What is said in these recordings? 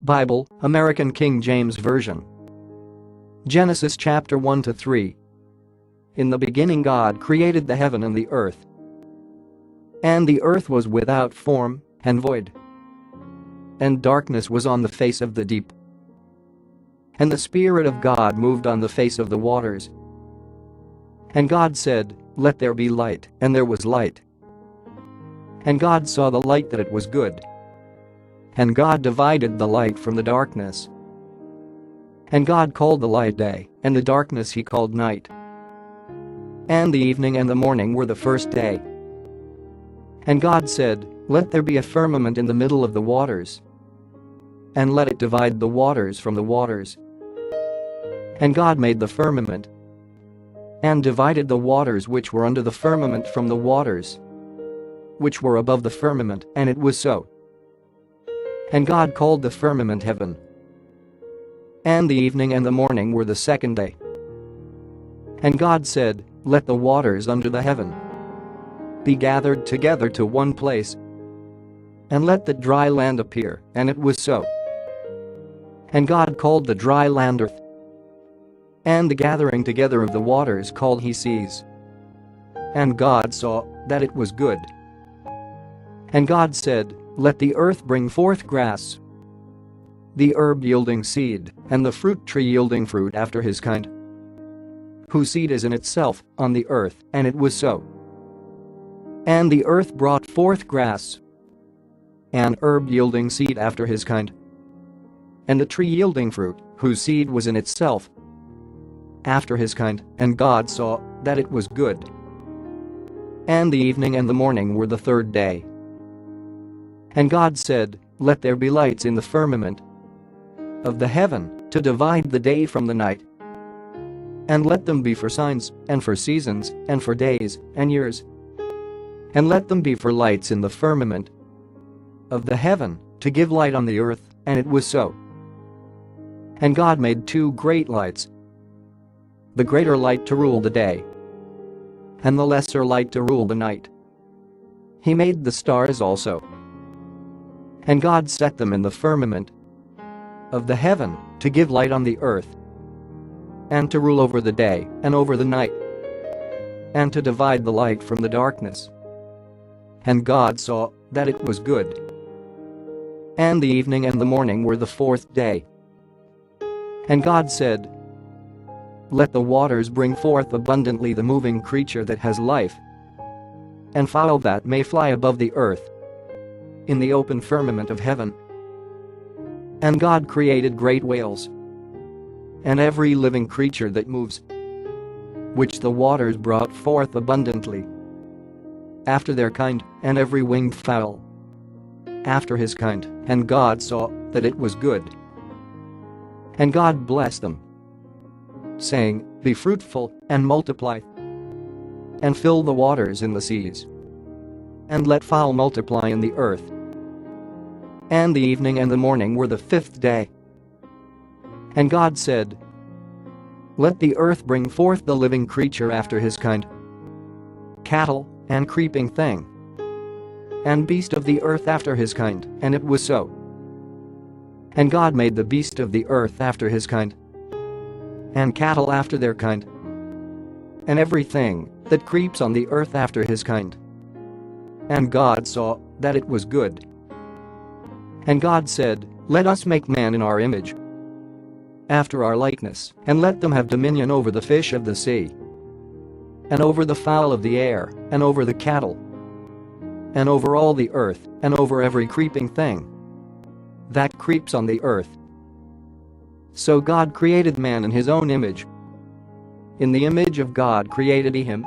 Bible, American King James Version. Genesis chapter 1 to 3. In the beginning God created the heaven and the earth. And the earth was without form and void. And darkness was on the face of the deep. And the Spirit of God moved on the face of the waters. And God said, "Let there be light," and there was light. And God saw the light that it was good. And God divided the light from the darkness. And God called the light day, and the darkness he called night. And the evening and the morning were the first day. And God said, "Let there be a firmament in the middle of the waters, and let it divide the waters from the waters." And God made the firmament, and divided the waters which were under the firmament from the waters which were above the firmament, and it was so. And God called the firmament heaven. And the evening and the morning were the second day. And God said, "Let the waters under the heaven be gathered together to one place, and let the dry land appear," and it was so. And God called the dry land earth, and the gathering together of the waters called he seas. And God saw that it was good. And God said, "Let the earth bring forth grass, the herb yielding seed, and the fruit tree yielding fruit after his kind, whose seed is in itself on the earth," and it was so. And the earth brought forth grass, and herb yielding seed after his kind, and the tree yielding fruit, whose seed was in itself after his kind, and God saw that it was good. And the evening and the morning were the third day. And God said, "Let there be lights in the firmament of the heaven to divide the day from the night, and let them be for signs, and for seasons, and for days, and years, and let them be for lights in the firmament of the heaven to give light on the earth," and it was so. And God made two great lights, the greater light to rule the day, and the lesser light to rule the night. He made the stars also. And God set them in the firmament of the heaven to give light on the earth, and to rule over the day and over the night, and to divide the light from the darkness. And God saw that it was good. And the evening and the morning were the fourth day. And God said, "Let the waters bring forth abundantly the moving creature that has life, and fowl that may fly above the earth in the open firmament of heaven." And God created great whales, and every living creature that moves, which the waters brought forth abundantly after their kind, and every winged fowl after his kind. And God saw that it was good. And God blessed them, saying, "Be fruitful, and multiply, and fill the waters in the seas, and let fowl multiply in the earth." And the evening and the morning were the fifth day. And God said, "Let the earth bring forth the living creature after his kind, cattle, and creeping thing, and beast of the earth after his kind," and it was so. And God made the beast of the earth after his kind, and cattle after their kind, and everything that creeps on the earth after his kind. And God saw that it was good. And God said, "Let us make man in our image, after our likeness, and let them have dominion over the fish of the sea, and over the fowl of the air, and over the cattle, and over all the earth, and over every creeping thing that creeps on the earth." So God created man in his own image. In the image of God created he him.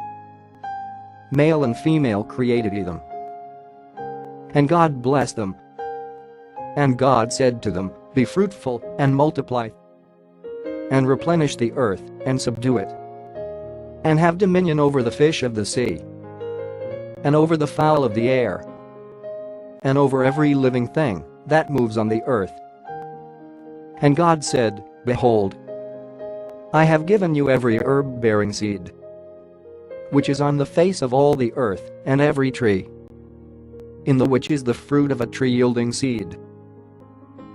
Male and female created he them. And God blessed them. And God said to them, "Be fruitful, and multiply, and replenish the earth, and subdue it, and have dominion over the fish of the sea, and over the fowl of the air, and over every living thing that moves on the earth." And God said, "Behold, I have given you every herb-bearing seed, which is on the face of all the earth, and every tree, in the which is the fruit of a tree yielding seed,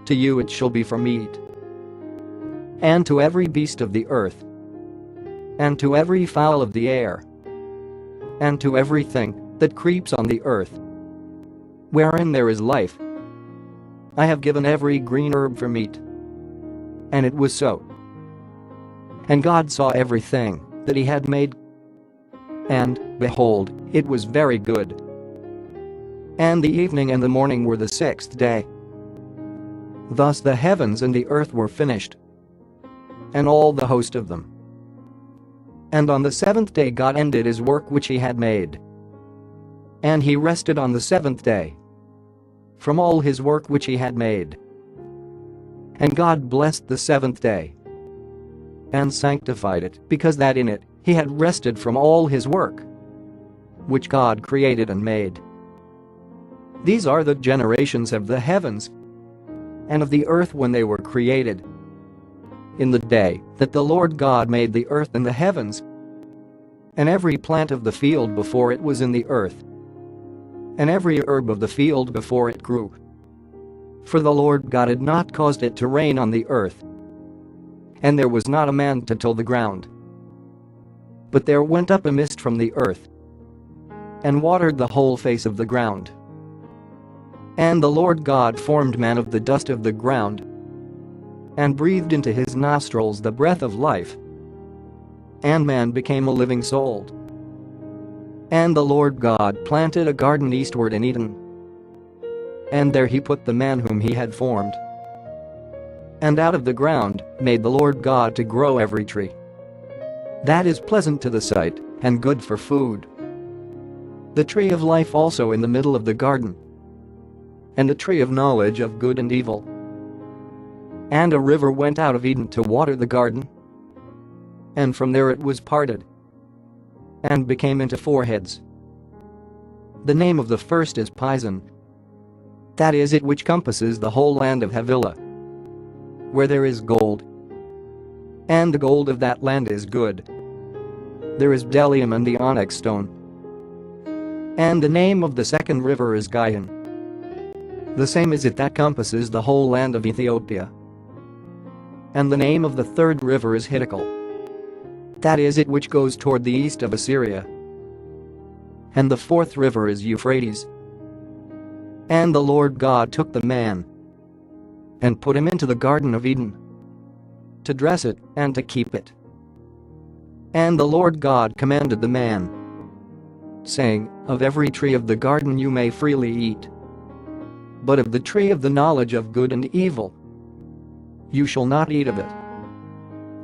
to you it shall be for meat. And to every beast of the earth, and to every fowl of the air, and to everything that creeps on the earth, wherein there is life, I have given every green herb for meat. And it was so. And God saw everything that he had made, and, behold, it was very good. And the evening and the morning were the sixth day. Thus the heavens and the earth were finished, and all the host of them. And on the seventh day God ended his work which he had made. And he rested on the seventh day from all his work which he had made. And God blessed the seventh day and sanctified it, because that in it he had rested from all his work which God created and made. These are the generations of the heavens and of the earth when they were created, in the day that the Lord God made the earth and the heavens, and every plant of the field before it was in the earth, and every herb of the field before it grew. For the Lord God had not caused it to rain on the earth, and there was not a man to till the ground. But there went up a mist from the earth, and watered the whole face of the ground. And the Lord God formed man of the dust of the ground, and breathed into his nostrils the breath of life, and man became a living soul. And the Lord God planted a garden eastward in Eden, and there he put the man whom he had formed. And out of the ground made the Lord God to grow every tree that is pleasant to the sight and good for food, the tree of life also in the middle of the garden, and the tree of knowledge of good and evil. And a river went out of Eden to water the garden, and from there it was parted and became into four heads. The name of the first is Pison, that is it which compasses the whole land of Havilah, where there is gold, and the gold of that land is good. There is bdellium and the onyx stone. And the name of the second river is Gihon. The same is it that compasses the whole land of Ethiopia. And the name of the third river is Hiddekel, that is it which goes toward the east of Assyria. And the fourth river is Euphrates. And the Lord God took the man and put him into the Garden of Eden to dress it and to keep it. And the Lord God commanded the man, saying, Of every tree of the garden you may freely eat, but of the tree of the knowledge of good and evil you shall not eat of it.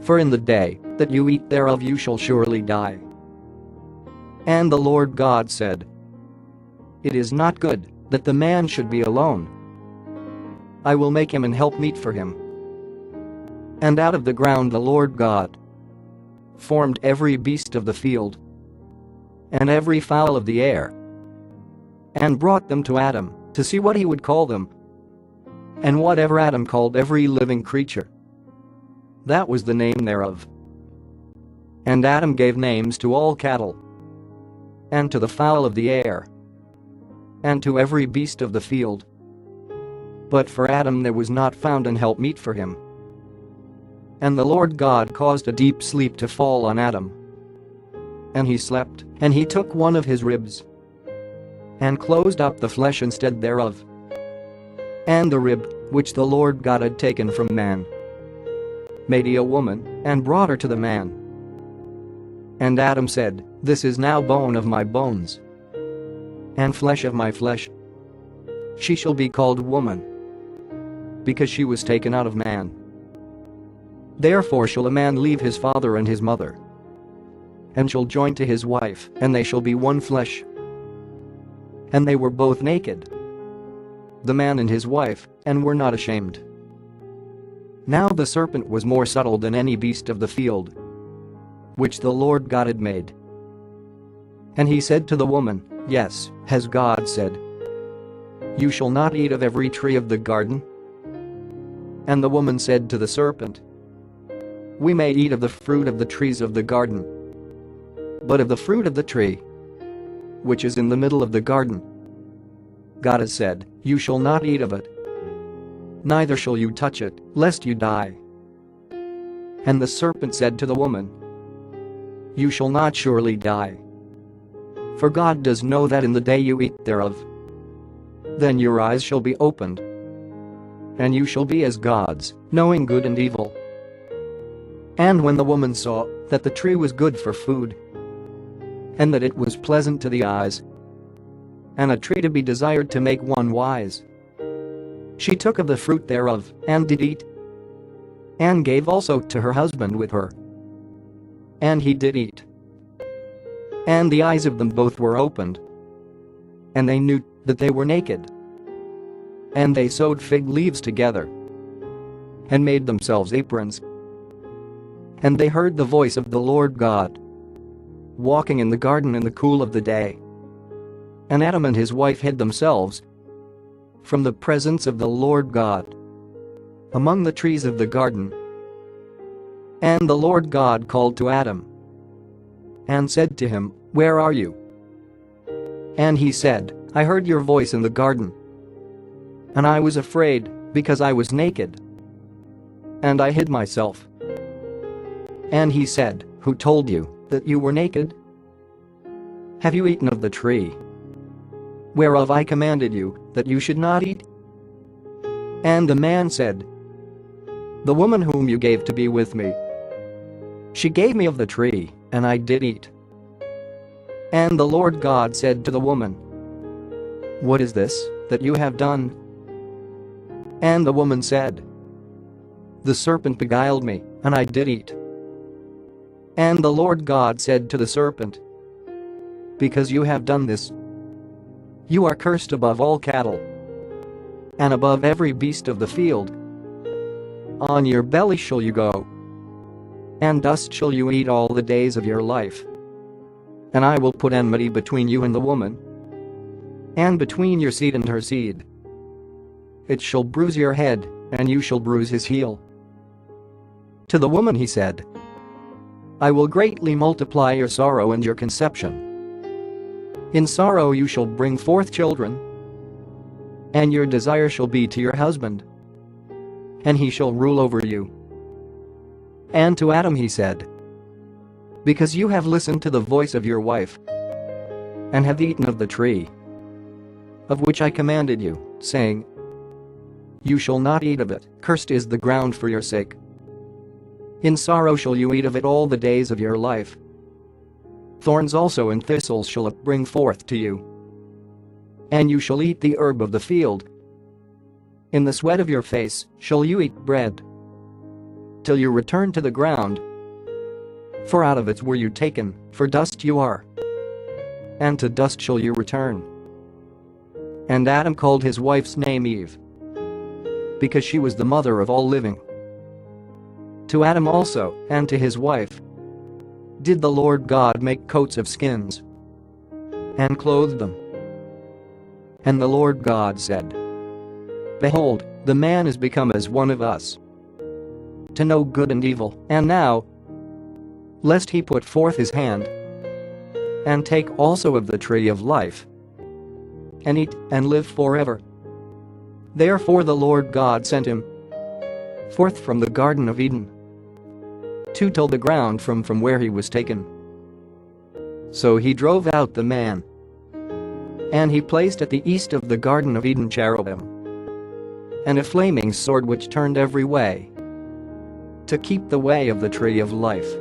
For in the day that you eat thereof you shall surely die. And the Lord God said, It is not good that the man should be alone. I will make him an helpmeet for him. And out of the ground the Lord God formed every beast of the field and every fowl of the air, and brought them to Adam to see what he would call them. And whatever Adam called every living creature, that was the name thereof. And Adam gave names to all cattle, and to the fowl of the air, and to every beast of the field. But for Adam there was not found an helpmeet for him. And the Lord God caused a deep sleep to fall on Adam. And he slept, and he took one of his ribs, and closed up the flesh instead thereof. And the rib, which the Lord God had taken from man, made he a woman, and brought her to the man. And Adam said, This is now bone of my bones, and flesh of my flesh. She shall be called woman, because she was taken out of man. Therefore shall a man leave his father and his mother, and shall join to his wife, and they shall be one flesh. And they were both naked, the man and his wife, and were not ashamed. Now the serpent was more subtle than any beast of the field which the Lord God had made. And he said to the woman, Yes, has God said, You shall not eat of every tree of the garden? And the woman said to the serpent, We may eat of the fruit of the trees of the garden, but of the fruit of the tree which is in the middle of the garden, God has said, You shall not eat of it. neither shall you touch it, lest you die." And the serpent said to the woman, "You shall not surely die. For God does know that in the day you eat thereof, then your eyes shall be opened, and you shall be as gods, knowing good and evil." And when the woman saw that the tree was good for food, and that it was pleasant to the eyes, and a tree to be desired to make one wise, she took of the fruit thereof, and did eat, and gave also to her husband with her, and he did eat. And the eyes of them both were opened, and they knew that they were naked. And they sewed fig leaves together, and made themselves aprons. And they heard the voice of the Lord God walking in the garden in the cool of the day. And Adam and his wife hid themselves from the presence of the Lord God among the trees of the garden. And the Lord God called to Adam and said to him, "Where are you?" And he said, "I heard your voice in the garden, and I was afraid, because I was naked, and I hid myself." And he said, "Who told you that you were naked? Have you eaten of the tree whereof I commanded you that you should not eat?" And the man said, "The woman whom you gave to be with me, she gave me of the tree, and I did eat." And the Lord God said to the woman, "What is this that you have done?" And the woman said, "The serpent beguiled me, and I did eat." And the Lord God said to the serpent, "Because you have done this, you are cursed above all cattle, and above every beast of the field. On your belly shall you go, and dust shall you eat all the days of your life. And I will put enmity between you and the woman, and between your seed and her seed. It shall bruise your head, and you shall bruise his heel." To the woman he said, "I will greatly multiply your sorrow and your conception. In sorrow you shall bring forth children, and your desire shall be to your husband, and he shall rule over you." And to Adam he said, "Because you have listened to the voice of your wife, and have eaten of the tree of which I commanded you, saying, 'You shall not eat of it, cursed is the ground for your sake. In sorrow shall you eat of it all the days of your life. Thorns also and thistles shall it bring forth to you. And you shall eat the herb of the field. In the sweat of your face shall you eat bread, till you return to the ground. For out of it were you taken, for dust you are, and to dust shall you return." And Adam called his wife's name Eve, because she was the mother of all living. To Adam also, and to his wife, did the Lord God make coats of skins, and clothed them. And the Lord God said, "Behold, the man is become as one of us, to know good and evil. And now, lest he put forth his hand, and take also of the tree of life, and eat, and live forever." Therefore the Lord God sent him forth from the Garden of Eden, to till the ground from where he was taken. So he drove out the man, and he placed at the east of the Garden of Eden cherubim, and a flaming sword which turned every way, to keep the way of the tree of life.